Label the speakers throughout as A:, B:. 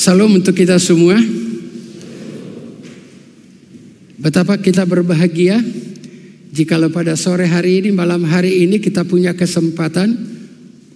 A: Salam untuk kita semua. Betapa kita berbahagia jikalau pada sore hari ini, malam hari ini kita punya kesempatan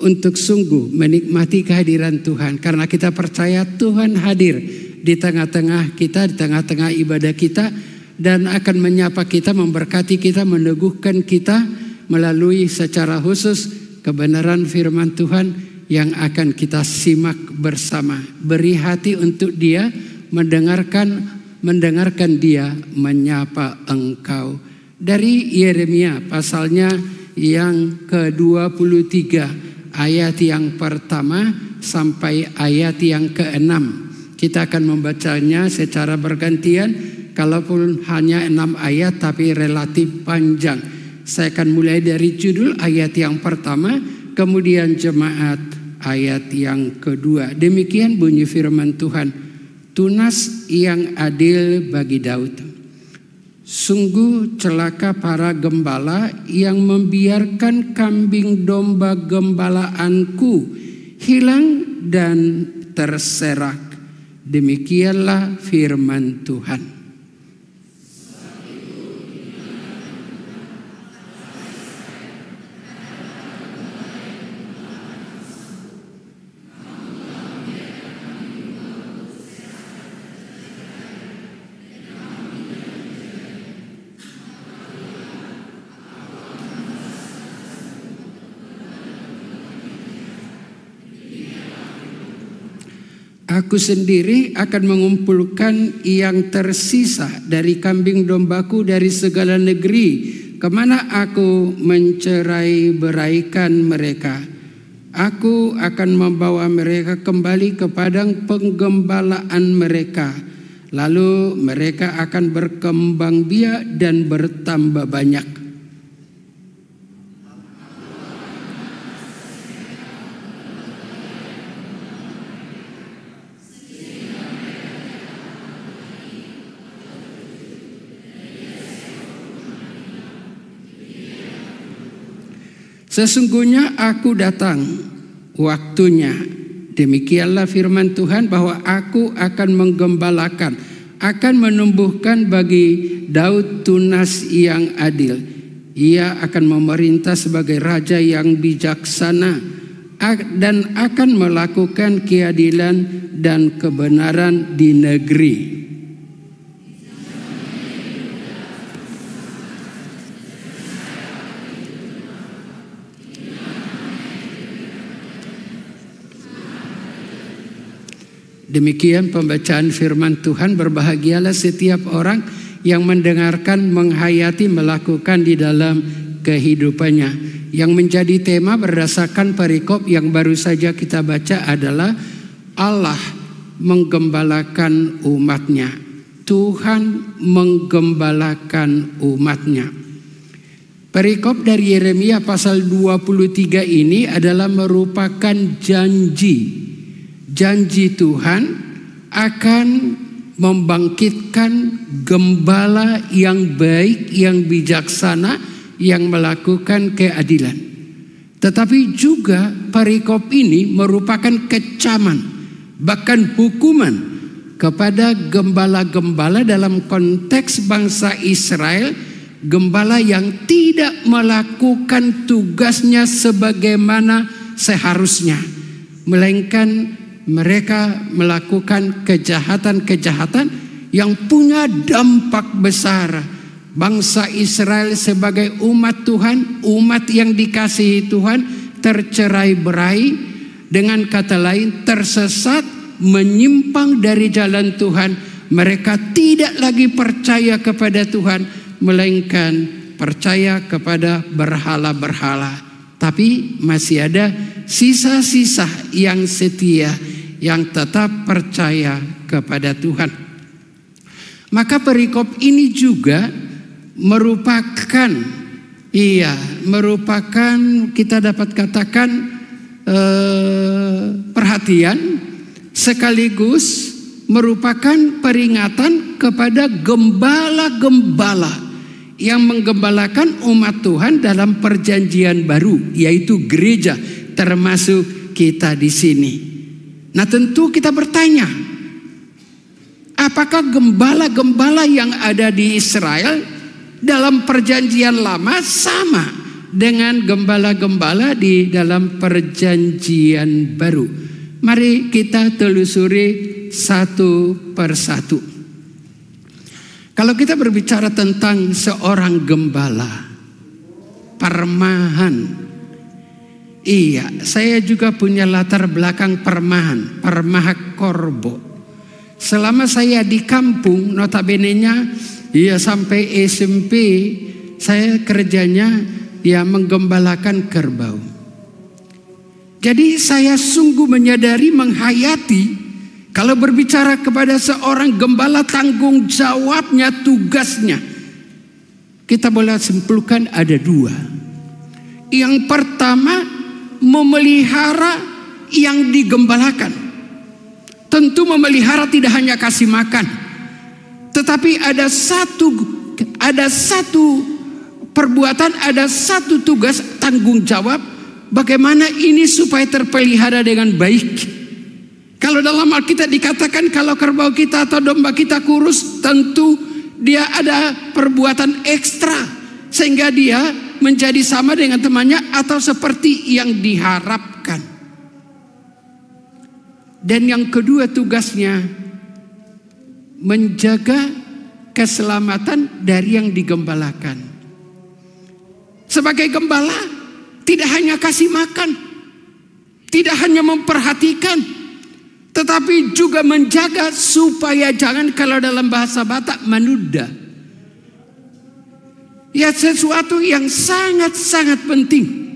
A: untuk sungguh menikmati kehadiran Tuhan. Karena kita percaya Tuhan hadir di tengah-tengah kita, di tengah-tengah ibadah kita, dan akan menyapa kita, memberkati kita, meneguhkan kita melalui secara khusus kebenaran firman Tuhan yang akan kita simak bersama. Beri hati untuk Dia, mendengarkan Dia menyapa engkau. Dari Yeremia pasalnya yang ke-23 ayat yang pertama sampai ayat yang ke-6. Kita akan membacanya secara bergantian, kalaupun hanya 6 ayat tapi relatif panjang. Saya akan mulai dari judul ayat yang pertama, kemudian jemaat ayat yang kedua. Demikian bunyi firman Tuhan. Tunas yang adil bagi Daud. Sungguh celaka para gembala yang membiarkan kambing domba gembalaanku hilang dan terserak. Demikianlah firman Tuhan. Aku sendiri akan mengumpulkan yang tersisa dari kambing dombaku dari segala negeri, kemana aku mencerai beraikan mereka. Aku akan membawa mereka kembali ke padang penggembalaan mereka. Lalu mereka akan berkembang biak dan bertambah banyak. Sesungguhnya aku datang, waktunya. Demikianlah firman Tuhan bahwa aku akan menggembalakan, akan menumbuhkan bagi Daud tunas yang adil. Ia akan memerintah sebagai raja yang bijaksana dan akan melakukan keadilan dan kebenaran di negeri. Demikian pembacaan firman Tuhan. Berbahagialah setiap orang yang mendengarkan, menghayati, melakukan di dalam kehidupannya. Yang menjadi tema berdasarkan perikop yang baru saja kita baca adalah Allah menggembalakan umatnya. Tuhan menggembalakan umatnya. Perikop dari Yeremia pasal 23 ini adalah merupakan janji Tuhan akan membangkitkan gembala yang baik, yang bijaksana, yang melakukan keadilan. Tetapi juga perikop ini merupakan kecaman, bahkan hukuman kepada gembala-gembala dalam konteks bangsa Israel, gembala yang tidak melakukan tugasnya sebagaimana seharusnya, melainkan mereka melakukan kejahatan-kejahatan yang punya dampak besar. Bangsa Israel sebagai umat Tuhan, umat yang dikasihi Tuhan, tercerai-berai, dengan kata lain tersesat, menyimpang dari jalan Tuhan. Mereka tidak lagi percaya kepada Tuhan, melainkan percaya kepada berhala-berhala. Tapi masih ada sisa-sisa yang setia, yang tetap percaya kepada Tuhan. Maka perikop ini juga merupakan kita dapat katakan perhatian, sekaligus merupakan peringatan kepada gembala-gembala yang menggembalakan umat Tuhan dalam perjanjian baru, yaitu gereja, termasuk kita di sini. Nah, tentu kita bertanya, Apakah gembala-gembala yang ada di Israel dalam perjanjian lama sama dengan gembala-gembala di dalam perjanjian baru? Mari kita telusuri satu persatu. Kalau kita berbicara tentang seorang gembala, permahan. Iya, saya juga punya latar belakang permahan, Permahak Korbo. Selama saya di kampung, notabene-nya ya sampai SMP, saya kerjanya ya menggembalakan kerbau. Jadi saya sungguh menyadari, menghayati, kalau berbicara kepada seorang gembala, tanggung jawabnya, tugasnya, kita boleh simpulkan ada dua. Yang pertama, memelihara yang digembalakan. Tentu memelihara tidak hanya kasih makan, tetapi ada satu perbuatan, ada satu tugas, tanggung jawab, bagaimana ini supaya terpelihara dengan baik. Kalau dalam Alkitab dikatakan kalau kerbau kita atau domba kita kurus, tentu dia ada perbuatan ekstra sehingga dia menjadi sama dengan temannya atau seperti yang diharapkan. Dan yang kedua tugasnya menjaga keselamatan dari yang digembalakan. Sebagai gembala tidak hanya kasih makan, tidak hanya memperhatikan, tetapi juga menjaga supaya jangan, kalau dalam bahasa Batak, manuda. Ya, sesuatu yang sangat-sangat penting.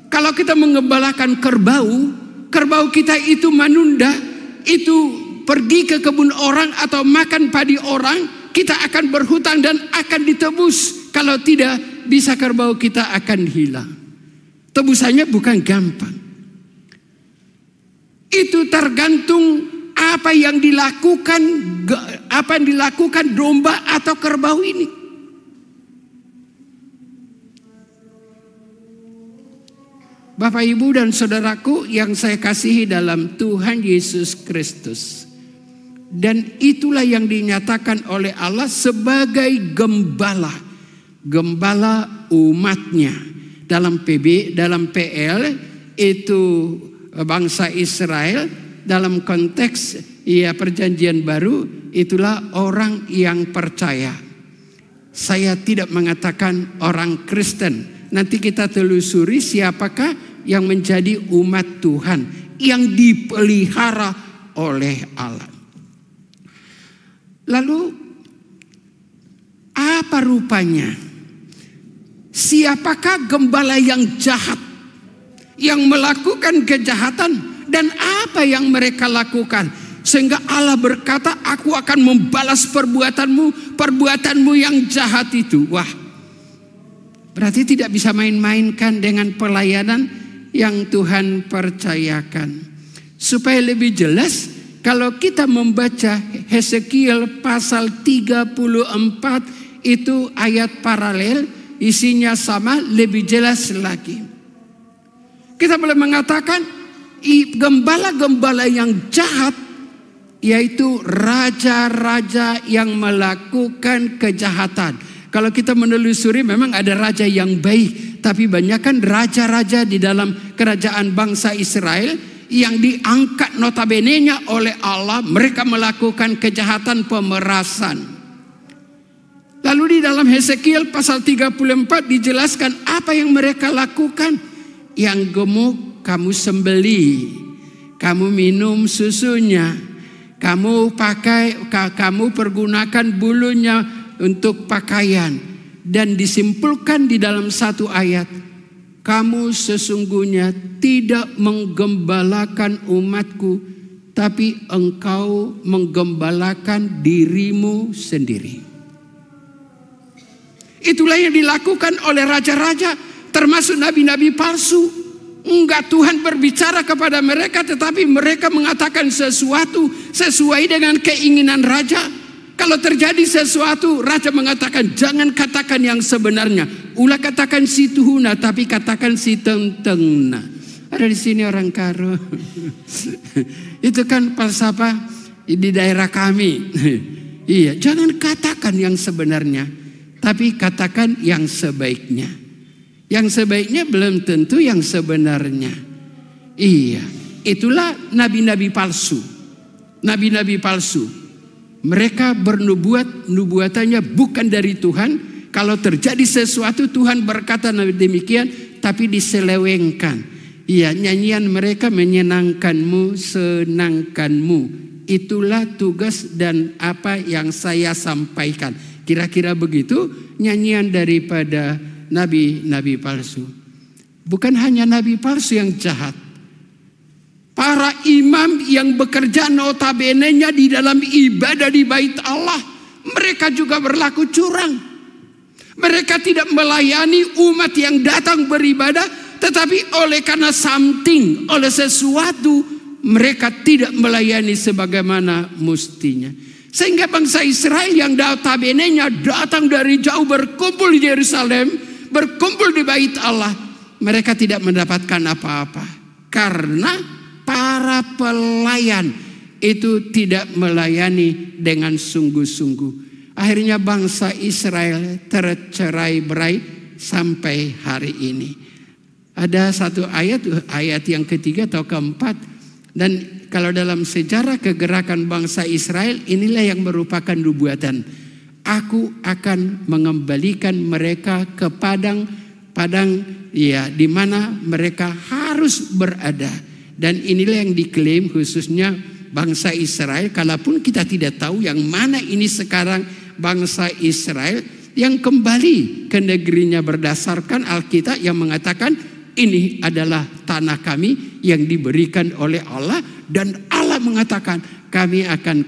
A: Kalau kita menggembalakan kerbau, kerbau kita itu menunda, itu pergi ke kebun orang atau makan padi orang, kita akan berhutang dan akan ditebus. Kalau tidak, bisa kerbau kita akan hilang. Tebusannya bukan gampang. Itu tergantung apa yang dilakukan domba atau kerbau ini. Bapak, Ibu, dan saudaraku yang saya kasihi dalam Tuhan Yesus Kristus. Dan itulah yang dinyatakan oleh Allah sebagai gembala. Gembala umatnya. Dalam PL itu bangsa Israel. Dalam konteks ya perjanjian baru, itulah orang yang percaya. Saya tidak mengatakan orang Kristen. Nanti kita telusuri siapakah yang menjadi umat Tuhan yang dipelihara oleh Allah. Lalu apa rupanya? Siapakah gembala yang jahat, yang melakukan kejahatan, dan apa yang mereka lakukan? Sehingga Allah berkata, aku akan membalas perbuatanmu yang jahat itu. Wah, berarti tidak bisa main-mainkan dengan pelayanan yang Tuhan percayakan. Supaya lebih jelas, kalau kita membaca Hesekiel pasal 34, itu ayat paralel, isinya sama, lebih jelas lagi. Kita boleh mengatakan gembala-gembala yang jahat, yaitu raja-raja yang melakukan kejahatan. Kalau kita menelusuri, memang ada raja yang baik, tapi banyak kan raja-raja di dalam kerajaan bangsa Israel yang diangkat notabene-nya oleh Allah, mereka melakukan kejahatan pemerasan. Lalu di dalam Hesekiel pasal 34 dijelaskan apa yang mereka lakukan. Yang gemuk kamu sembeli, kamu minum susunya, kamu pergunakan bulunya untuk pakaian. Dan disimpulkan di dalam satu ayat, kamu sesungguhnya tidak menggembalakan umatku, tapi engkau menggembalakan dirimu sendiri. Itulah yang dilakukan oleh raja-raja, termasuk nabi-nabi palsu. Enggak, Tuhan berbicara kepada mereka, tetapi mereka mengatakan sesuatu sesuai dengan keinginan raja. Kalau terjadi sesuatu, raja mengatakan jangan katakan yang sebenarnya. Ulah katakan si tuhuna, tapi katakan si tentengna. Ada di sini orang karo. Itu kan falsafah di daerah kami. Iya, jangan katakan yang sebenarnya, tapi katakan yang sebaiknya. Yang sebaiknya belum tentu yang sebenarnya. Iya, itulah nabi-nabi palsu. Nabi-nabi palsu. Mereka bernubuat, nubuatannya bukan dari Tuhan. Kalau terjadi sesuatu Tuhan berkata demikian, tapi diselewengkan. Iya, nyanyian mereka menyenangkanmu, senangkanmu. Itulah tugas dan apa yang saya sampaikan. Kira-kira begitu nyanyian daripada nabi-nabi palsu. Bukan hanya nabi palsu yang jahat. Para imam yang bekerja notabene-nya di dalam ibadah di bait Allah, mereka juga berlaku curang. Mereka tidak melayani umat yang datang beribadah, tetapi oleh karena something, oleh sesuatu, mereka tidak melayani sebagaimana mestinya. Sehingga bangsa Israel yang notabene-nya datang dari jauh berkumpul di Yerusalem, berkumpul di bait Allah, mereka tidak mendapatkan apa-apa. Karena para pelayan itu tidak melayani dengan sungguh-sungguh. Akhirnya bangsa Israel tercerai-berai sampai hari ini. Ada satu ayat yang ketiga atau keempat. Dan kalau dalam sejarah kegerakan bangsa Israel, inilah yang merupakan nubuatan. Aku akan mengembalikan mereka ke padang ya, di mana mereka harus berada. Dan inilah yang diklaim khususnya bangsa Israel. Kalaupun kita tidak tahu yang mana ini sekarang bangsa Israel yang kembali ke negerinya berdasarkan Alkitab yang mengatakan ini adalah tanah kami yang diberikan oleh Allah, dan Allah mengatakan kami akan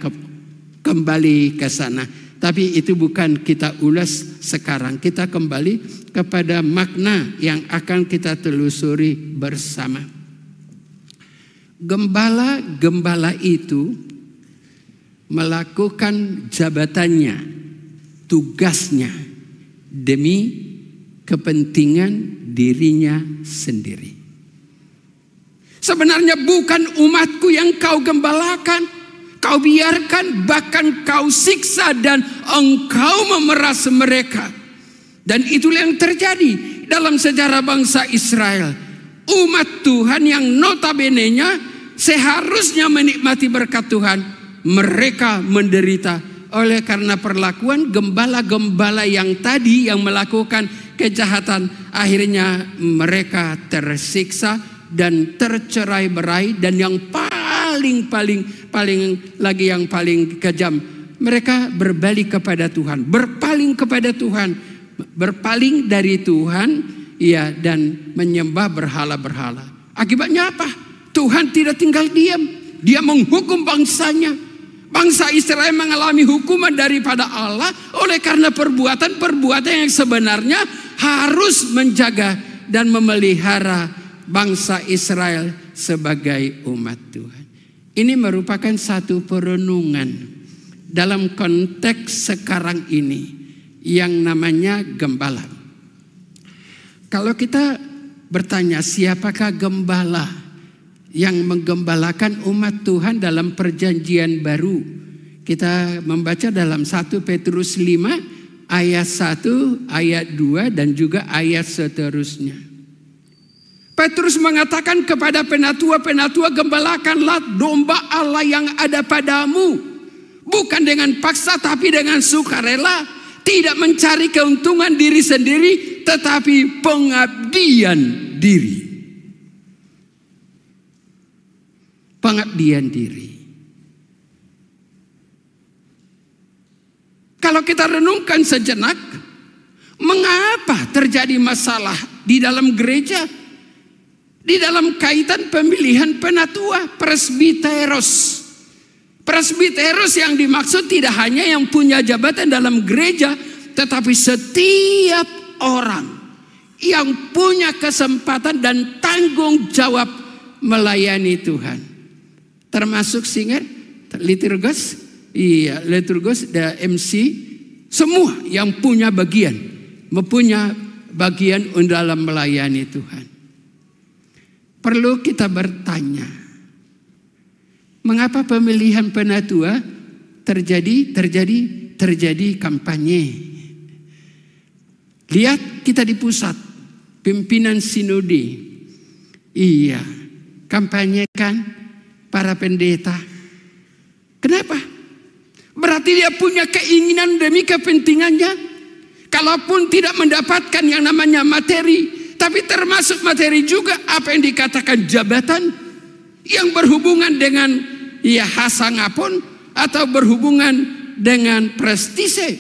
A: kembali ke sana. Tapi itu bukan kita ulas sekarang. Kita kembali kepada makna yang akan kita telusuri bersama. Gembala-gembala itu melakukan jabatannya, tugasnya demi kepentingan dirinya sendiri. Sebenarnya bukan umatku yang kau gembalakan, kau biarkan, bahkan kau siksa dan engkau memeras mereka. Dan itulah yang terjadi dalam sejarah bangsa Israel. Umat Tuhan yang notabene-nya seharusnya menikmati berkat Tuhan, mereka menderita oleh karena perlakuan gembala-gembala yang tadi yang melakukan kejahatan. Akhirnya mereka tersiksa dan tercerai-berai, dan yang paling kejam, mereka berbalik kepada Tuhan, berpaling kepada Tuhan, berpaling dari Tuhan, ya, dan menyembah berhala-berhala. Akibatnya apa? Tuhan tidak tinggal diam, Dia menghukum bangsanya. Bangsa Israel mengalami hukuman daripada Allah oleh karena perbuatan-perbuatan yang sebenarnya harus menjaga dan memelihara bangsa Israel sebagai umat Tuhan. Ini merupakan satu perenungan dalam konteks sekarang ini yang namanya gembala. Kalau kita bertanya siapakah gembala yang menggembalakan umat Tuhan dalam perjanjian baru, kita membaca dalam 1 Petrus 5 ayat 1, ayat 2 dan juga ayat seterusnya. Petrus mengatakan kepada penatua-penatua, gembalakanlah domba Allah yang ada padamu, bukan dengan paksa tapi dengan sukarela, tidak mencari keuntungan diri sendiri tetapi pengabdian diri. Pengabdian diri. Kalau kita renungkan sejenak, mengapa terjadi masalah di dalam gereja? Di dalam kaitan pemilihan penatua, presbiteros. Presbiteros yang dimaksud tidak hanya yang punya jabatan dalam gereja, tetapi setiap orang yang punya kesempatan dan tanggung jawab melayani Tuhan. Termasuk singer, liturgos, iya, liturgos, MC, semua yang punya bagian, mempunyai bagian dalam melayani Tuhan. Perlu kita bertanya, Mengapa pemilihan penatua terjadi kampanye? Lihat kita di pusat, pimpinan sinode. Iya, kampanyekan para pendeta. Kenapa? Berarti dia punya keinginan demi kepentingannya. Kalaupun tidak mendapatkan yang namanya materi, tapi termasuk materi juga apa yang dikatakan jabatan yang berhubungan dengan hasangapun atau berhubungan dengan prestise.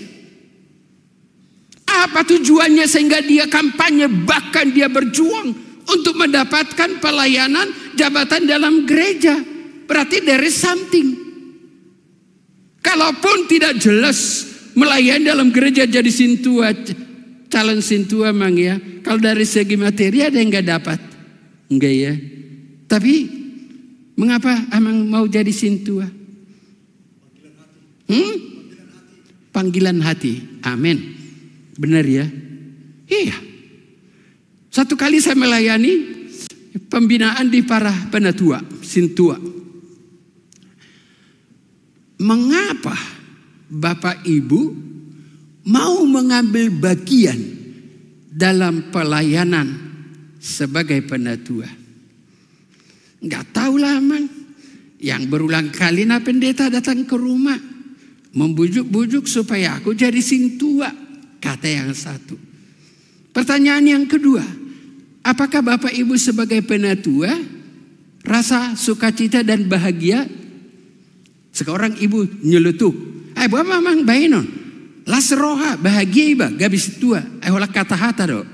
A: Apa tujuannya sehingga dia kampanye, bahkan dia berjuang untuk mendapatkan pelayanan jabatan dalam gereja? Berarti there is something. Kalaupun tidak jelas melayani dalam gereja jadi sintua, calon sintua mang ya. Kalau dari segi materi ada yang nggak dapat, enggak ya. Tapi mengapa amang mau jadi sintua? Panggilan hati. Amin. Benar ya. Iya. Satu kali saya melayani pembinaan di para penatua, sintua. Mengapa Bapak Ibu mau mengambil bagian dalam pelayanan sebagai penatua? Enggak tahu lah mang. Yang berulang kali pendeta datang ke rumah membujuk-bujuk supaya aku jadi sintua, kata yang satu. Pertanyaan yang kedua, apakah Bapak Ibu sebagai penatua rasa sukacita dan bahagia? Seorang ibu nyelutuk, buat mamang bainon, las roha bahagia iba, gabis tua, olah kata hata do.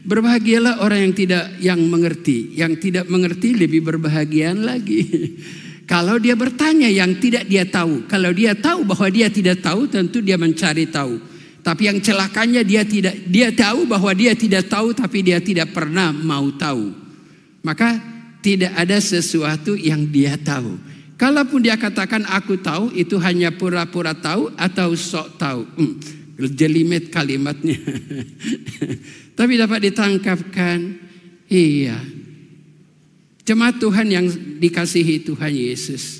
A: Berbahagialah orang yang mengerti, yang tidak mengerti lebih berbahagiaan lagi. Kalau dia bertanya yang tidak dia tahu, kalau dia tahu bahwa dia tidak tahu, tentu dia mencari tahu. Tapi yang celakanya dia tahu bahwa dia tidak tahu, tapi dia tidak pernah mau tahu. Maka tidak ada sesuatu yang dia tahu. Kalaupun dia katakan aku tahu, itu hanya pura-pura tahu atau sok tahu. Jelimet kalimatnya. Tapi dapat ditangkapkan. Iya. Jemaat Tuhan yang dikasihi Tuhan Yesus.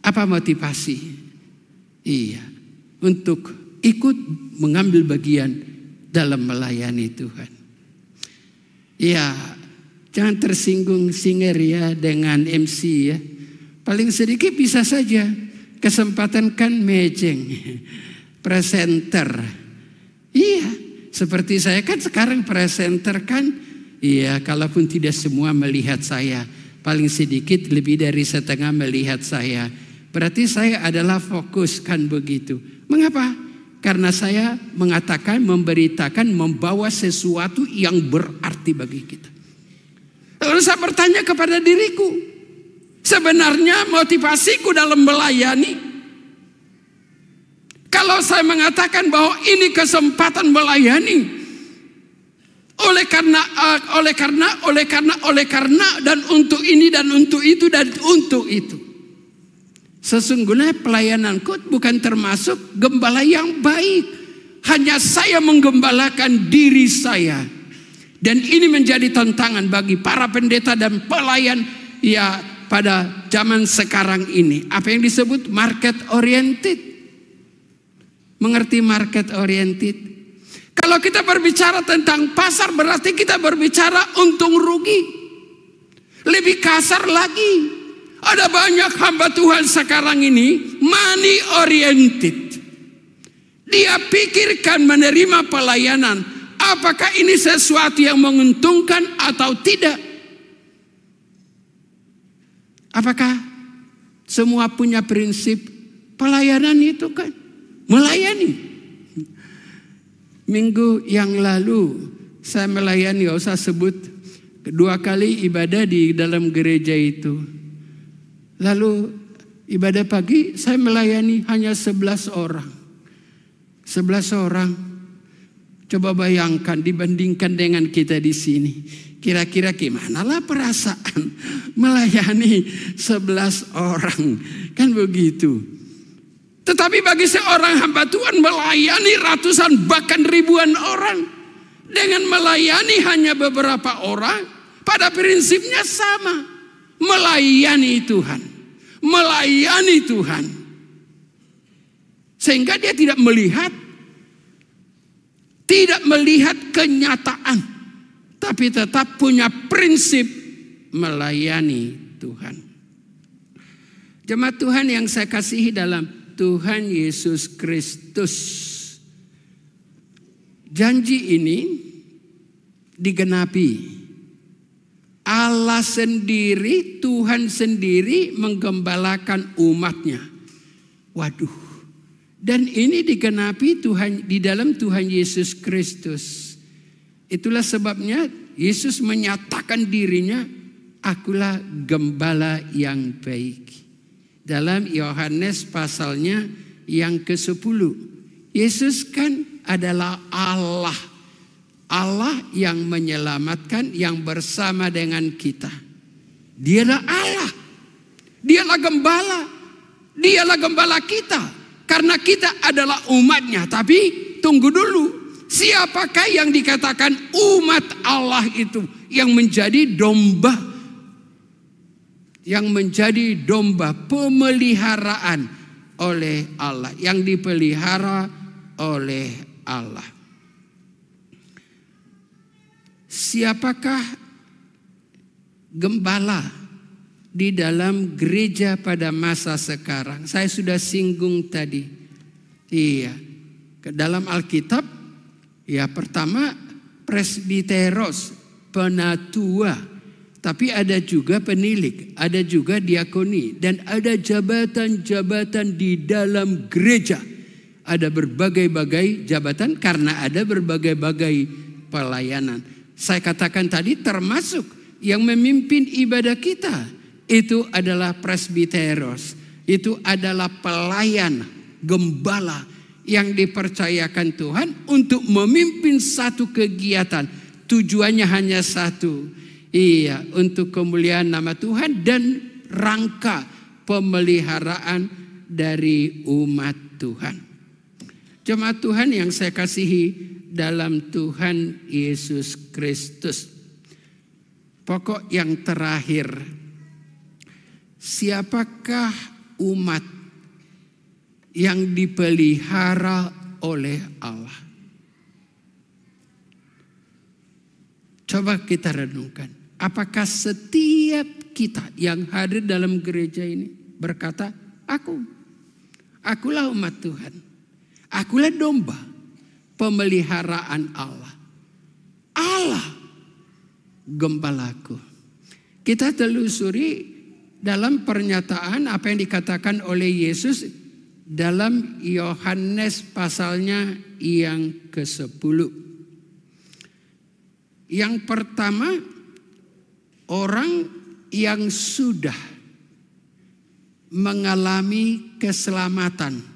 A: Apa motivasi? Iya. Untuk ikut mengambil bagian dalam melayani Tuhan. Iya. Jangan tersinggung singer ya dengan MC ya. Paling sedikit bisa saja. Kesempatan kan mejeng. Presenter. Iya. Seperti saya kan sekarang presenter kan. Iya. Kalaupun tidak semua melihat saya. Paling sedikit lebih dari setengah melihat saya. Berarti saya adalah fokus kan begitu. Mengapa? Karena saya mengatakan, memberitakan, membawa sesuatu yang berarti bagi kita. Lalu saya bertanya kepada diriku. Sebenarnya motivasiku dalam melayani, kalau saya mengatakan bahwa ini kesempatan melayani, oleh karena dan untuk ini dan untuk itu dan untuk itu. Sesungguhnya pelayananku bukan termasuk gembala yang baik. Hanya saya menggembalakan diri saya. Dan ini menjadi tantangan bagi para pendeta dan pelayan ya pada zaman sekarang ini. Apa yang disebut market oriented. Mengerti market oriented? Kalau kita berbicara tentang pasar, berarti kita berbicara untung rugi. Lebih kasar lagi, ada banyak hamba Tuhan sekarang ini money oriented. Dia pikirkan menerima pelayanan, apakah ini sesuatu yang menguntungkan atau tidak. Apakah semua punya prinsip pelayanan itu kan? Melayani. Minggu yang lalu saya melayani, gak usah sebut, 2 kali ibadah di dalam gereja itu. Lalu ibadah pagi saya melayani hanya 11 orang. 11 orang. Coba bayangkan dibandingkan dengan kita di sini. Kira-kira gimana lah perasaan melayani 11 orang. Kan begitu. Tetapi bagi seorang hamba Tuhan melayani ratusan bahkan ribuan orang. Dengan melayani hanya beberapa orang, pada prinsipnya sama. melayani Tuhan. Melayani Tuhan. Sehingga dia tidak melihat kenyataan, tapi tetap punya prinsip melayani Tuhan. Jemaat Tuhan yang saya kasihi dalam Tuhan Yesus Kristus, janji ini digenapi. Allah sendiri, Tuhan sendiri menggembalakan umatnya. Waduh. Dan ini digenapi Tuhan di dalam Tuhan Yesus Kristus. Itulah sebabnya Yesus menyatakan dirinya, akulah gembala yang baik. Dalam Yohanes pasalnya yang ke-10. Yesus kan adalah Allah. Allah yang menyelamatkan, yang bersama dengan kita. Dialah Allah. Dialah gembala. Dialah gembala kita. Karena kita adalah umatnya. Tapi tunggu dulu. Siapakah yang dikatakan umat Allah itu? Yang menjadi domba. Yang menjadi domba pemeliharaan oleh Allah. Yang dipelihara oleh Allah. Siapakah gembala di dalam gereja pada masa sekarang? Saya sudah singgung tadi. Iya. Ke dalam Alkitab, ya pertama presbiteros, penatua. Tapi ada juga penilik, ada juga diakoni. Dan ada jabatan-jabatan di dalam gereja. Ada berbagai-bagai jabatan karena ada berbagai-bagai pelayanan. Saya katakan tadi termasuk yang memimpin ibadah kita. Itu adalah presbiteros. Itu adalah pelayan, gembala yang dipercayakan Tuhan untuk memimpin satu kegiatan. Tujuannya hanya satu. Iya, untuk kemuliaan nama Tuhan dan rangka pemeliharaan dari umat Tuhan. Jemaat Tuhan yang saya kasihi dalam Tuhan Yesus Kristus. Pokok yang terakhir. Siapakah umat yang dipelihara oleh Allah? Coba kita renungkan. Apakah setiap kita yang hadir dalam gereja ini berkata, akulah umat Tuhan. Akulah domba pemeliharaan Allah. Allah gembalaku. Kita telusuri dalam pernyataan apa yang dikatakan oleh Yesus dalam Yohanes pasalnya yang ke-10. Yang pertama, orang yang sudah mengalami keselamatan.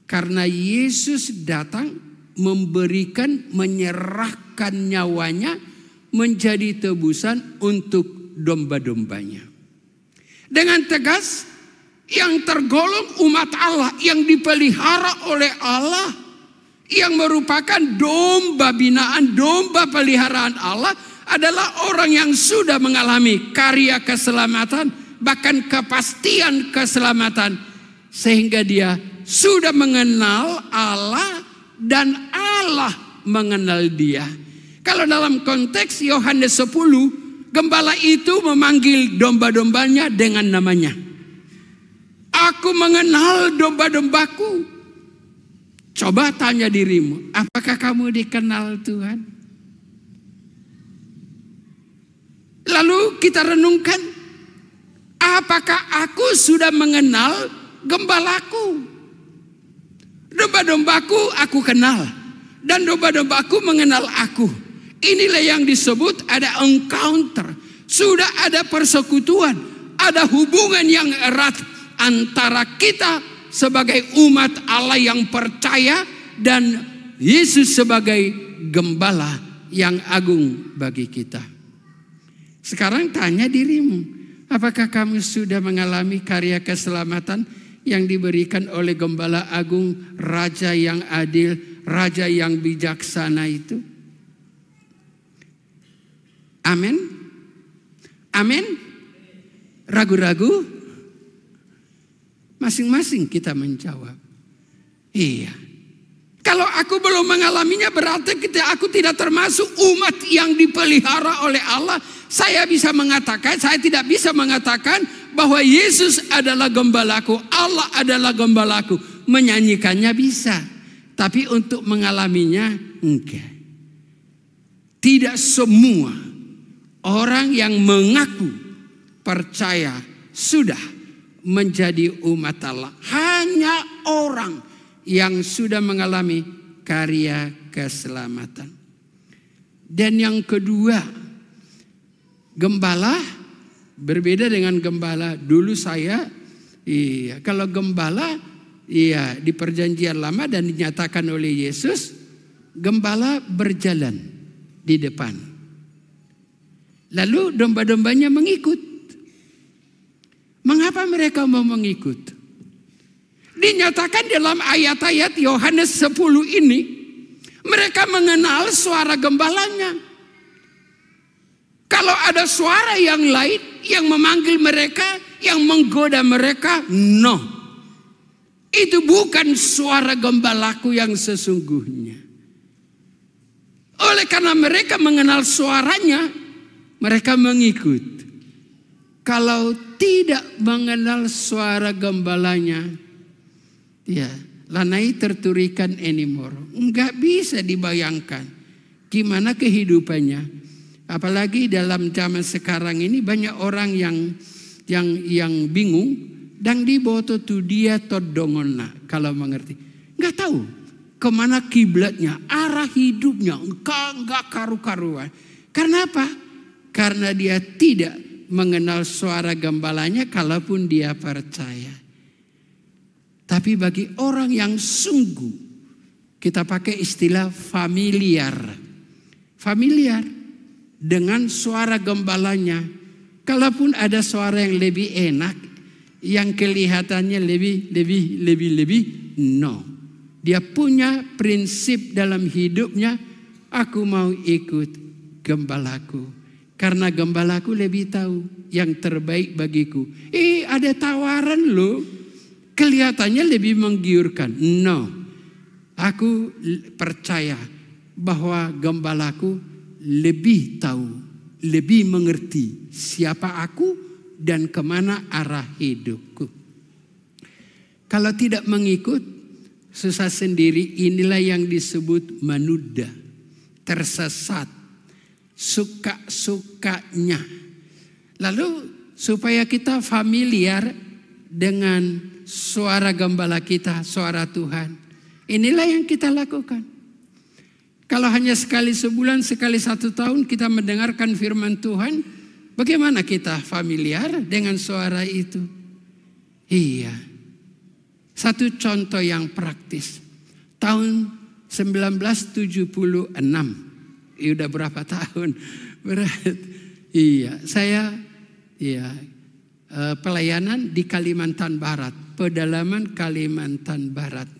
A: Karena Yesus datang memberikan, menyerahkan nyawanya menjadi tebusan untuk domba-dombanya. Dengan tegas, yang tergolong umat Allah, yang dipelihara oleh Allah, yang merupakan domba binaan, domba peliharaan Allah, adalah orang yang sudah mengalami karya keselamatan, bahkan kepastian keselamatan, sehingga dia sudah mengenal Allah dan Allah mengenal dia. Kalau dalam konteks Yohanes 10, gembala itu memanggil domba-dombanya dengan namanya. Aku mengenal domba-dombaku. Coba tanya dirimu, apakah kamu dikenal Tuhan? Lalu kita renungkan, apakah aku sudah mengenal gembalaku? Domba-dombaku aku kenal, dan domba-dombaku mengenal aku. Inilah yang disebut ada encounter. Sudah ada persekutuan, ada hubungan yang erat antara kita sebagai umat Allah yang percaya dan Yesus sebagai gembala yang agung bagi kita. Sekarang tanya dirimu, apakah kamu sudah mengalami karya keselamatan yang diberikan oleh gembala agung, raja yang adil, raja yang bijaksana itu? Amin. Amin. Ragu-ragu? Masing-masing kita menjawab. Iya. Kalau aku belum mengalaminya berarti aku tidak termasuk umat yang dipelihara oleh Allah. Saya tidak bisa mengatakan bahwa Yesus adalah gembalaku, Allah adalah gembalaku. Menyanyikannya bisa, tapi untuk mengalaminya enggak. Tidak semua orang yang mengaku percaya sudah menjadi umat Allah. Hanya orang yang sudah mengalami karya keselamatan. Dan yang kedua, gembala berbeda dengan gembala. Dulu saya, kalau gembala, di perjanjian lama dan dinyatakan oleh Yesus, gembala berjalan di depan. Lalu domba-dombanya mengikut. Mengapa mereka mau mengikut? Dinyatakan dalam ayat-ayat Yohanes 10 ini, mereka mengenal suara gembalanya. Kalau ada suara yang lain yang memanggil mereka, yang menggoda mereka, no. Itu bukan suara gembalaku yang sesungguhnya. Oleh karena mereka mengenal suaranya, mereka mengikut. Kalau tidak mengenal suara gembalanya, ya, lanai terturikan anymore. Enggak bisa dibayangkan gimana kehidupannya. Apalagi dalam zaman sekarang ini banyak orang yang bingung. Dan di boto tu dia todongona, kalau mengerti. Enggak tahu kemana kiblatnya, arah hidupnya, enggak karu-karuan. Karena apa? Karena dia tidak mengenal suara gembalanya, kalaupun dia percaya. Tapi bagi orang yang sungguh, kita pakai istilah familiar. Familiar dengan suara gembalanya. Kalaupun ada suara yang lebih enak, yang kelihatannya lebih, no. Dia punya prinsip dalam hidupnya, aku mau ikut gembalaku. Karena gembalaku lebih tahu yang terbaik bagiku. Ada tawaran loh. Kelihatannya lebih menggiurkan. No. Aku percaya bahwa gembalaku lebih tahu, lebih mengerti siapa aku dan kemana arah hidupku. Kalau tidak mengikut, susah sendiri. Inilah yang disebut manuda, tersesat, suka-sukanya. Lalu supaya kita familiar dengan suara gembala kita, suara Tuhan. Inilah yang kita lakukan. Kalau hanya sekali sebulan, sekali 1 tahun kita mendengarkan firman Tuhan, bagaimana kita familiar dengan suara itu? Iya. Satu contoh yang praktis. Tahun 1976. Udah berapa tahun? Saya pelayanan di Kalimantan Barat, pedalaman Kalimantan Barat.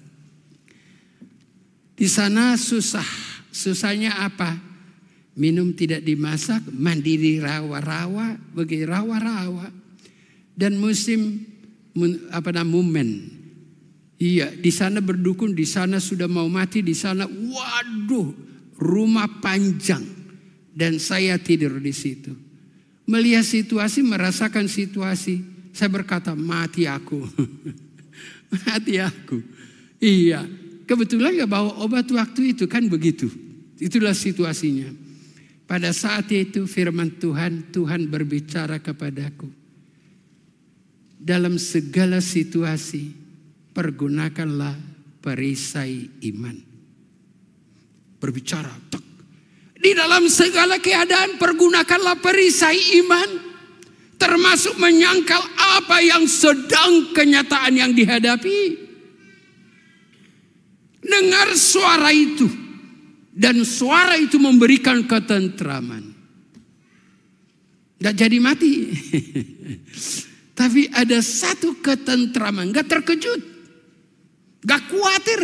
A: Di sana susahnya apa? Minum tidak dimasak, mandi di rawa-rawa, bagi rawa-rawa. Dan musim mumen. Iya, di sana berdukun, di sana sudah mau mati, di sana waduh, rumah panjang. Dan saya tidur di situ. Melihat situasi, merasakan situasi, saya berkata, mati aku. Mati aku. Iya, kebetulan ya bawa obat waktu itu kan begitu. Itulah situasinya. Pada saat itu firman Tuhan berbicara kepadaku. Dalam segala situasi, pergunakanlah perisai iman. Berbicara, di dalam segala keadaan pergunakanlah perisai iman. Termasuk menyangkal apa yang sedang kenyataan yang dihadapi. Dengar suara itu. Dan suara itu memberikan ketentraman. Gak jadi mati. Tapi ada satu ketentraman. Gak terkejut. Gak khawatir.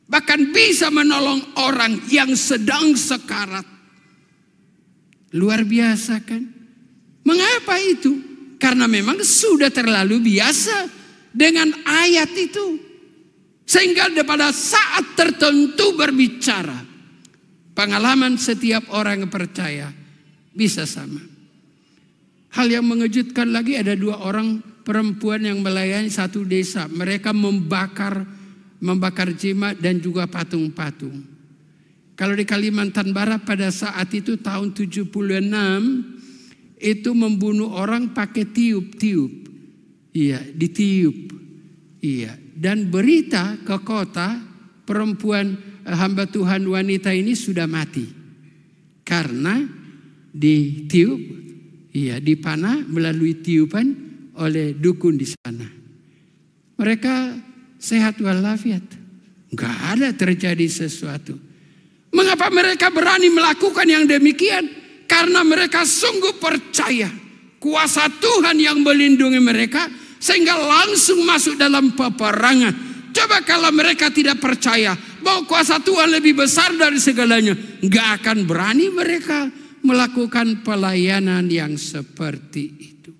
A: Bahkan bisa menolong orang yang sedang sekarat. Luar biasa kan? Mengapa itu? Karena memang sudah terlalu biasa dengan ayat itu. Sehingga pada saat tertentu berbicara. Pengalaman setiap orang yang percaya bisa sama. Hal yang mengejutkan lagi, ada 2 orang perempuan yang melayani satu desa. Mereka membakar jimat dan juga patung-patung. Kalau di Kalimantan Barat pada saat itu tahun 76 itu membunuh orang pakai tiup-tiup. Iya, ditiup. Iya, dan berita ke kota perempuan hamba Tuhan wanita ini sudah mati. Karena ditiup, iya, dipanah melalui tiupan oleh dukun di sana. Mereka sehat walafiat. Enggak ada terjadi sesuatu. Mengapa mereka berani melakukan yang demikian? Karena mereka sungguh percaya kuasa Tuhan yang melindungi mereka, sehingga langsung masuk dalam peperangan. Coba kalau mereka tidak percaya bahwa kuasa Tuhan lebih besar dari segalanya, enggak akan berani mereka melakukan pelayanan yang seperti itu.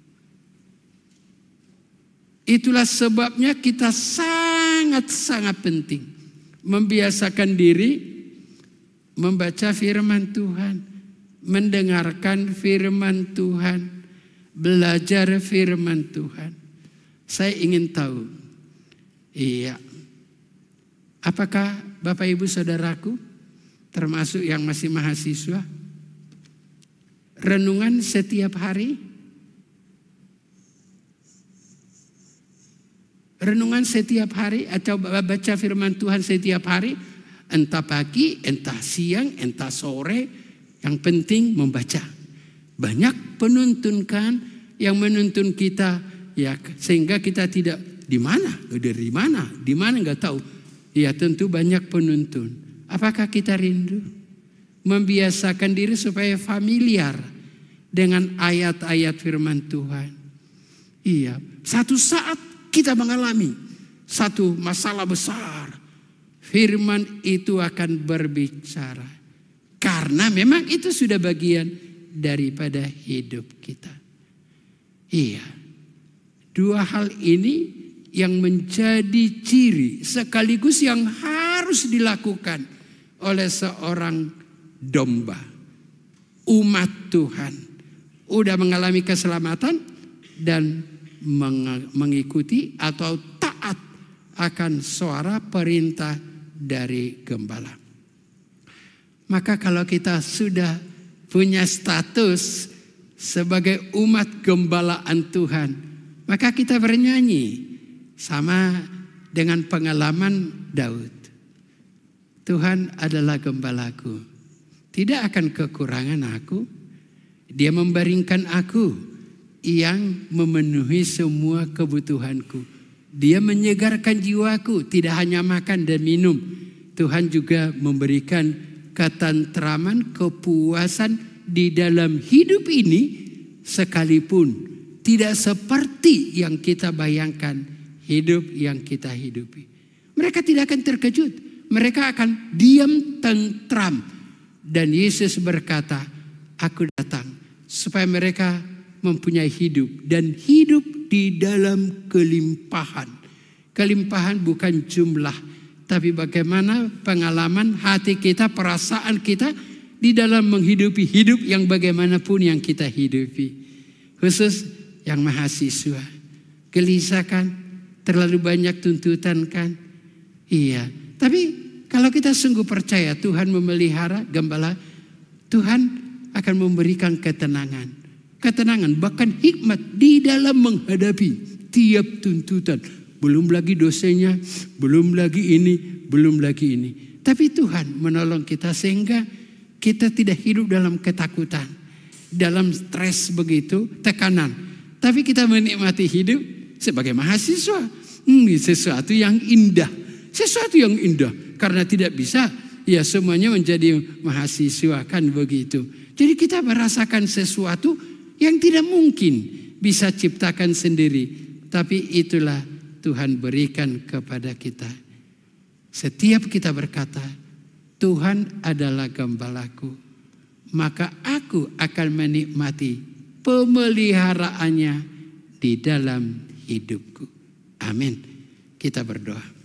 A: Itulah sebabnya kita sangat-sangat penting membiasakan diri membaca firman Tuhan, mendengarkan firman Tuhan, belajar firman Tuhan. Saya ingin tahu, iya, apakah Bapak Ibu Saudaraku, termasuk yang masih mahasiswa, renungan setiap hari? Renungan setiap hari atau baca firman Tuhan setiap hari? Entah pagi, entah siang, entah sore. Yang penting membaca. Banyak penuntun kan yang menuntun kita, ya, sehingga kita tidak di mana nggak tahu. Ya tentu banyak penuntun. Apakah kita rindu membiasakan diri supaya familiar dengan ayat-ayat firman Tuhan? Iya, satu saat kita mengalami satu masalah besar, firman itu akan berbicara. Karena memang itu sudah bagian daripada hidup kita. Iya. 2 hal ini yang menjadi ciri sekaligus yang harus dilakukan oleh seorang domba. Umat Tuhan. Udah mengalami keselamatan dan mengikuti atau taat akan suara perintah dari gembala. Maka kalau kita sudah punya status sebagai umat gembalaan Tuhan, maka kita bernyanyi sama dengan pengalaman Daud. Tuhan adalah gembalaku, tidak akan kekurangan aku. Dia membaringkan aku yang memenuhi semua kebutuhanku. Dia menyegarkan jiwaku, tidak hanya makan dan minum. Tuhan juga memberikan ketentraman, kepuasan di dalam hidup ini, sekalipun tidak seperti yang kita bayangkan hidup yang kita hidupi. Mereka tidak akan terkejut, mereka akan diam tentram. Dan Yesus berkata, aku datang supaya mereka mempunyai hidup dan hidup di dalam kelimpahan. Kelimpahan bukan jumlah, tapi bagaimana pengalaman hati kita, perasaan kita di dalam menghidupi hidup yang bagaimanapun yang kita hidupi. Khusus yang mahasiswa, gelisah kan, terlalu banyak tuntutan kan. Iya, tapi kalau kita sungguh percaya Tuhan memelihara gembala, Tuhan akan memberikan ketenangan. Ketenangan, bahkan hikmat di dalam menghadapi tiap tuntutan. Belum lagi dosanya, belum lagi ini, belum lagi ini. Tapi Tuhan menolong kita sehingga kita tidak hidup dalam ketakutan, dalam stres begitu, tekanan. Tapi kita menikmati hidup sebagai mahasiswa. Sesuatu yang indah. Sesuatu yang indah. Karena tidak bisa ya semuanya menjadi mahasiswa kan begitu. Jadi kita merasakan sesuatu yang tidak mungkin bisa ciptakan sendiri. Tapi itulah Tuhan berikan kepada kita. Setiap kita berkata, Tuhan adalah gembalaku, maka aku akan menikmati pemeliharaannya di dalam hidupku. Amin. Kita berdoa.